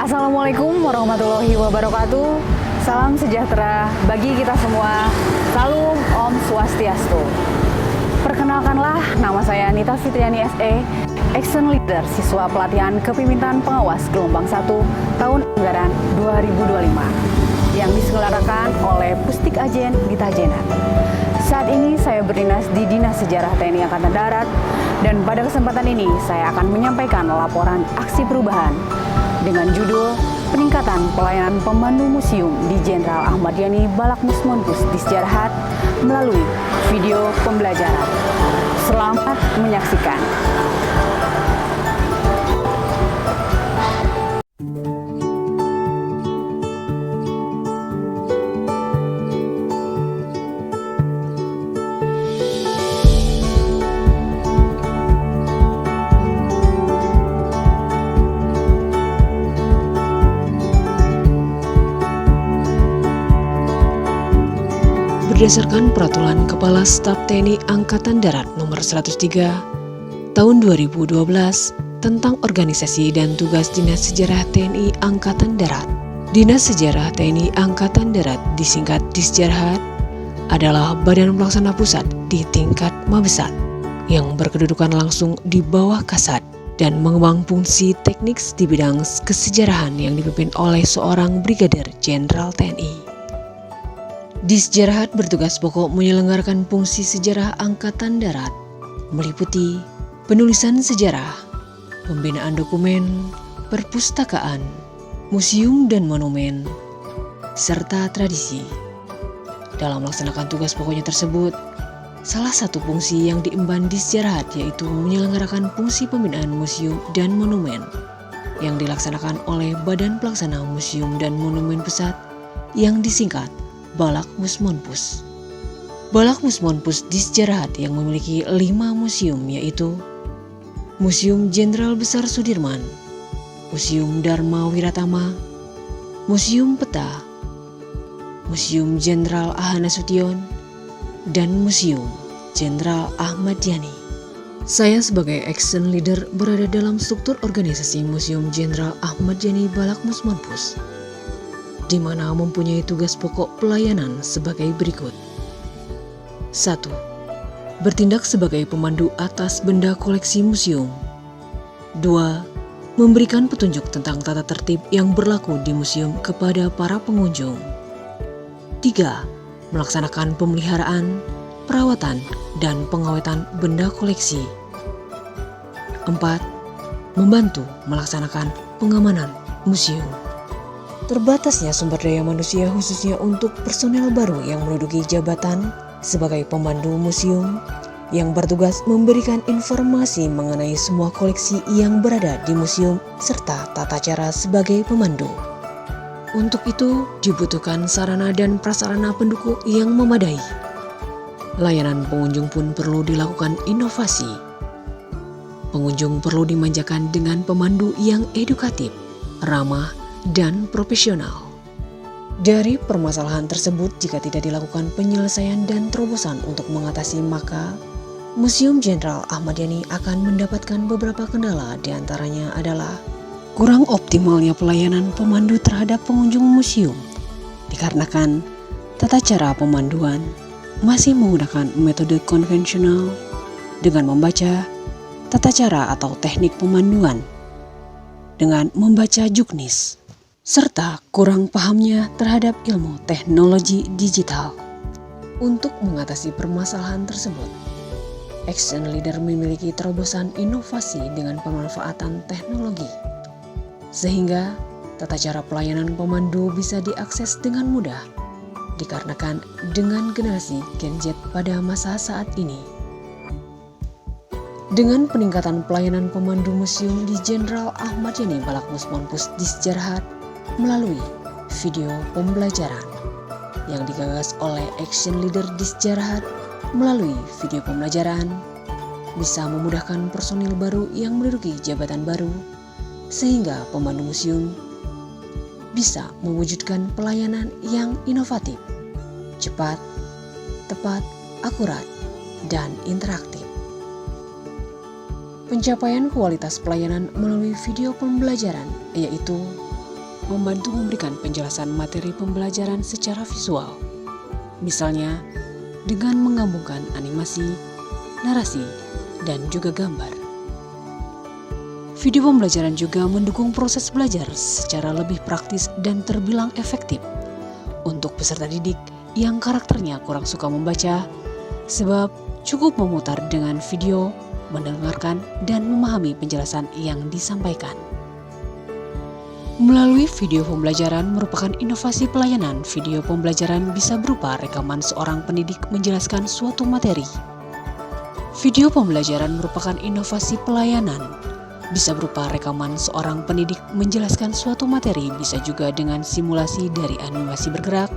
Assalamualaikum warahmatullahi wabarakatuh. Salam sejahtera bagi kita semua. Salam Om Swastiastu. Perkenalkanlah, nama saya Nita Fitriani SE, Action Leader Siswa Pelatihan Kepemimpinan Pengawas Gelombang 1 tahun anggaran 2025 yang diselenggarakan oleh Pusdik Ajen Dita Jenat. Saat ini saya berdinas di Dinas Sejarah TNI Angkatan Darat, dan pada kesempatan ini saya akan menyampaikan laporan aksi perubahan dengan judul Peningkatan Pelayanan Pemandu Museum di Jenderal Ahmad Yani Balak Musmonpus di Sejarah melalui video pembelajaran. Selamat menyaksikan. Berdasarkan Peraturan Kepala Staf TNI Angkatan Darat Nomor 103 Tahun 2012 tentang Organisasi dan Tugas Dinas Sejarah TNI Angkatan Darat, Dinas Sejarah TNI Angkatan Darat disingkat Disjarhat adalah badan pelaksana pusat di tingkat Mabesat yang berkedudukan langsung di bawah Kasat dan mengemban fungsi teknik di bidang kesejarahan yang dipimpin oleh seorang Brigadir Jenderal TNI. Disjarhat bertugas pokok menyelenggarakan fungsi sejarah Angkatan Darat, meliputi penulisan sejarah, pembinaan dokumen, perpustakaan, museum dan monumen, serta tradisi. Dalam melaksanakan tugas pokoknya tersebut, salah satu fungsi yang diemban Disjarhat yaitu menyelenggarakan fungsi pembinaan museum dan monumen yang dilaksanakan oleh Badan Pelaksana Museum dan Monumen Pusat yang disingkat Balak Musmonpus. Balak Musmonpus Disjarhat yang memiliki 5 museum, yaitu Museum Jenderal Besar Sudirman, Museum Dharma Wiratama, Museum Peta, Museum Jenderal Ahana Sution, dan Museum Jenderal Ahmad Yani. Saya sebagai Action Leader berada dalam struktur organisasi Museum Jenderal Ahmad Yani Balak Musmonpus, di mana mempunyai tugas pokok pelayanan sebagai berikut. 1. Bertindak sebagai pemandu atas benda koleksi museum. 2. Memberikan petunjuk tentang tata tertib yang berlaku di museum kepada para pengunjung. 3. Melaksanakan pemeliharaan, perawatan, dan pengawetan benda koleksi. 4. Membantu melaksanakan pengamanan museum. Terbatasnya sumber daya manusia khususnya untuk personel baru yang menduduki jabatan sebagai pemandu museum yang bertugas memberikan informasi mengenai semua koleksi yang berada di museum serta tata cara sebagai pemandu. Untuk itu dibutuhkan sarana dan prasarana pendukung yang memadai. Layanan pengunjung pun perlu dilakukan inovasi. Pengunjung perlu dimanjakan dengan pemandu yang edukatif, ramah, dan profesional. Dari permasalahan tersebut, jika tidak dilakukan penyelesaian dan terobosan untuk mengatasi, maka Museum Jenderal Ahmad Yani akan mendapatkan beberapa kendala. Di antaranya adalah kurang optimalnya pelayanan pemandu terhadap pengunjung museum, dikarenakan tata cara pemanduan masih menggunakan metode konvensional dengan membaca tata cara atau teknik pemanduan dengan membaca juknis, serta kurang pahamnya terhadap ilmu teknologi digital. Untuk mengatasi permasalahan tersebut, Action Leader memiliki terobosan inovasi dengan pemanfaatan teknologi, sehingga tata cara pelayanan pemandu bisa diakses dengan mudah, dikarenakan dengan generasi Gen Z pada masa saat ini. Dengan peningkatan pelayanan pemandu museum di Jenderal Ahmad Yani Balak Musmonpus Disjarhat melalui video pembelajaran yang digagas oleh Action Leader Disjarhat, melalui video pembelajaran bisa memudahkan personil baru yang menduduki jabatan baru, sehingga pemandu museum bisa mewujudkan pelayanan yang inovatif, cepat, tepat, akurat, dan interaktif. Pencapaian kualitas pelayanan melalui video pembelajaran yaitu membantu memberikan penjelasan materi pembelajaran secara visual. Misalnya, dengan menggabungkan animasi, narasi, dan juga gambar. Video pembelajaran juga mendukung proses belajar secara lebih praktis dan terbilang efektif untuk peserta didik yang karakternya kurang suka membaca, sebab cukup memutar dengan video, mendengarkan, dan memahami penjelasan yang disampaikan. Melalui video pembelajaran merupakan inovasi pelayanan. Video pembelajaran bisa berupa rekaman seorang pendidik menjelaskan suatu materi. Video pembelajaran merupakan inovasi pelayanan. Bisa berupa rekaman seorang pendidik menjelaskan suatu materi, bisa juga dengan simulasi dari animasi bergerak,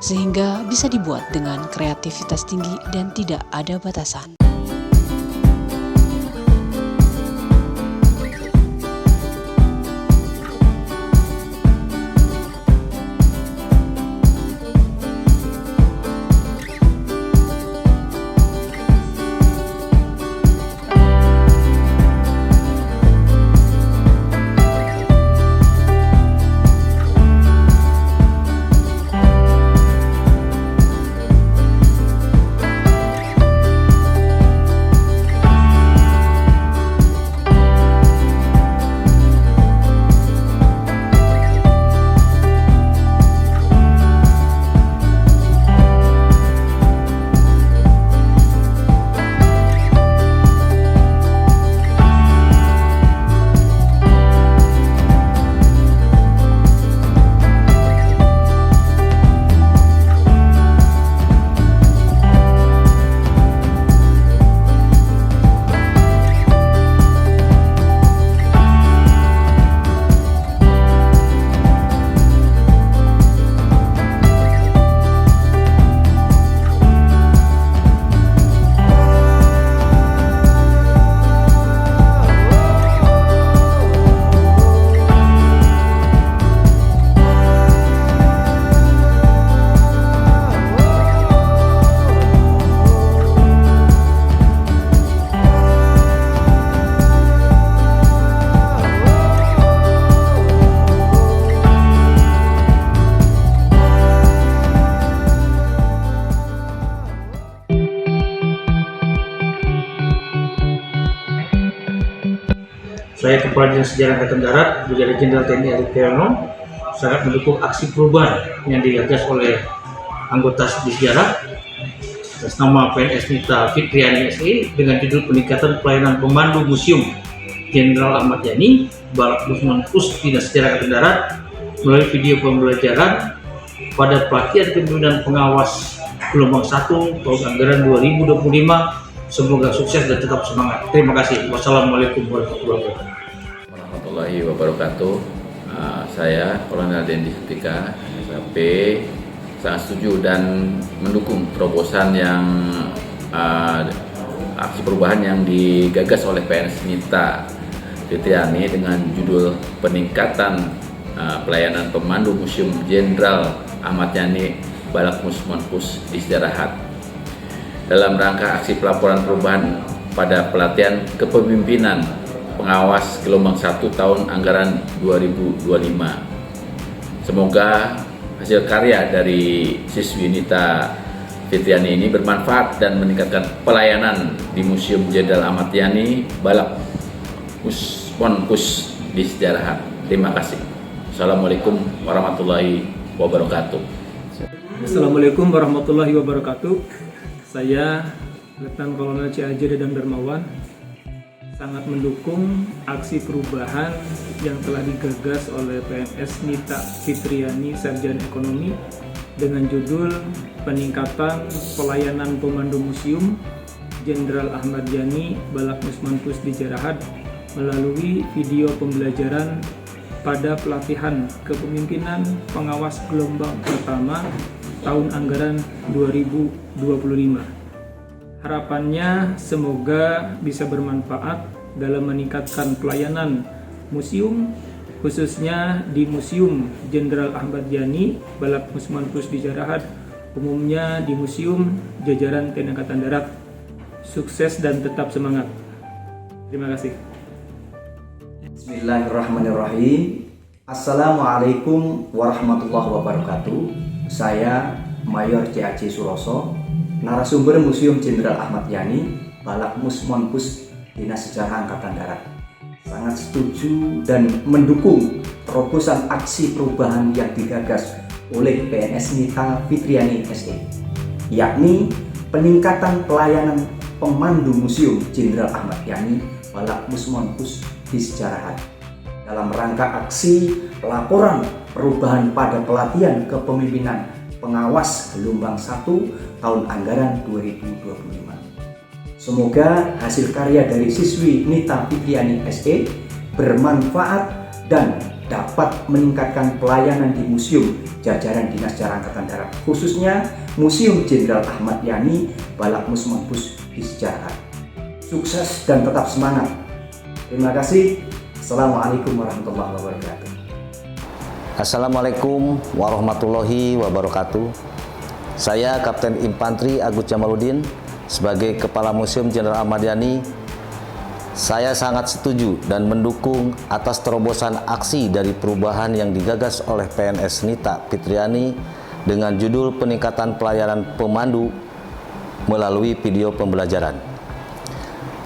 sehingga bisa dibuat dengan kreativitas tinggi dan tidak ada batasan. Saya Kepala Dinas Sejarah Angkatan Darat, Brigadir Jenderal TNI Ari Priyono, sangat mendukung aksi perubahan yang digagas oleh anggota di sejarah atas nama PNS Nita Fitriani SE dengan judul peningkatan pelayanan pemandu Museum Jenderal Ahmad Yani, Balak Musman Pus Dinas Sejarah Angkatan Darat melalui video pembelajaran pada pelatihan kepemimpinan pengawas gelombang 1 tahun anggaran 2025. Semoga sukses dan tetap semangat. Terima kasih. Wassalamualaikum warahmatullahi wabarakatuh. Saya Kolonel Dendi Ketika SAP sangat setuju dan mendukung terobosan yang aksi perubahan yang digagas oleh PNS Nita Fitriani dengan judul peningkatan pelayanan pemandu Museum Jenderal Ahmad Yani Balak Musman Pus Istirahat. Dalam rangka aksi pelaporan perubahan pada pelatihan kepemimpinan pengawas gelombang 1 tahun anggaran 2025. Semoga hasil karya dari siswi Nita Fitriani ini bermanfaat dan meningkatkan pelayanan di Museum Jenderal Ahmad Yani Balak Musman Pus Istirahat. Terima kasih. Assalamualaikum warahmatullahi wabarakatuh. Assalamualaikum warahmatullahi wabarakatuh. Saya Letnan Kolonel C.A.J. Dedang Darmawan sangat mendukung aksi perubahan yang telah digagas oleh PNS Nita Fitriani Sarjana Ekonomi dengan judul peningkatan pelayanan pemandu Museum Jenderal Ahmad Yani Balak Musman Pus Istirahat melalui video pembelajaran pada pelatihan kepemimpinan pengawas gelombang pertama tahun anggaran 2025. Harapannya semoga bisa bermanfaat dalam meningkatkan pelayanan museum, khususnya di Museum Jenderal Ahmad Yani Balak Musman Pus Istirahat, umumnya di Museum Jajaran TNI Angkatan Darat. Sukses dan tetap semangat. Terima kasih. Bismillahirrahmanirrahim. Assalamualaikum warahmatullahi wabarakatuh. Saya Mayor C.A.C. Suroso, narasumber Museum Jenderal Ahmad Yani, Balakmus Monpus Dinas Sejarah Angkatan Darat. Sangat setuju dan mendukung terobosan aksi perubahan yang digagas oleh PNS Nita Fitriani SE, yakni peningkatan pelayanan pemandu Museum Jenderal Ahmad Yani, Balakmus Monpus Disjarahat dalam rangka aksi laporan perubahan pada pelatihan kepemimpinan pengawas gelombang 1 tahun anggaran 2025. Semoga hasil karya dari siswi Nita Fitriani SE bermanfaat dan dapat meningkatkan pelayanan di museum jajaran Dinas Sejarah Angkatan Darat, khususnya Museum Jenderal Ahmad Yani, Balakmus Monpus Disjarahat. Sukses dan tetap semangat. Terima kasih. Assalamualaikum warahmatullahi wabarakatuh. Assalamualaikum warahmatullahi wabarakatuh. Saya Kapten Infantri Agus Jamaluddin sebagai Kepala Museum Jenderal Ahmad Yani. Saya sangat setuju dan mendukung atas terobosan aksi dari perubahan yang digagas oleh PNS Nita Fitriani dengan judul peningkatan pelayanan pemandu melalui video pembelajaran.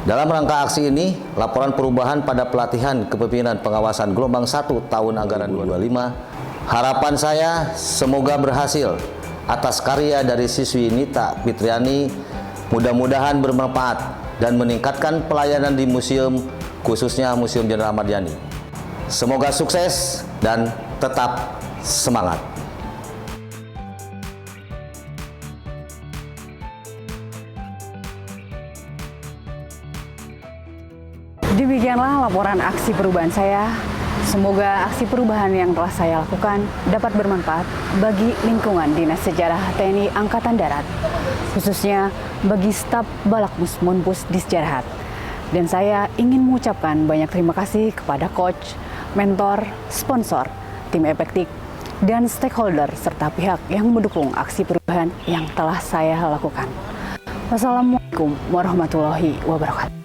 Dalam rangka aksi ini, laporan perubahan pada pelatihan kepemimpinan pengawasan gelombang 1 tahun anggaran 2025, harapan saya semoga berhasil atas karya dari siswi Nita Fitriani, mudah-mudahan bermanfaat dan meningkatkan pelayanan di museum, khususnya Museum Jenderal Ahmad Yani. Semoga sukses dan tetap semangat. Demikianlah laporan aksi perubahan saya. Semoga aksi perubahan yang telah saya lakukan dapat bermanfaat bagi lingkungan Dinas Sejarah TNI Angkatan Darat, khususnya bagi staf Balakmus Monpus Disjarahat. Dan saya ingin mengucapkan banyak terima kasih kepada coach, mentor, sponsor, tim Epektik, dan stakeholder serta pihak yang mendukung aksi perubahan yang telah saya lakukan. Wassalamualaikum warahmatullahi wabarakatuh.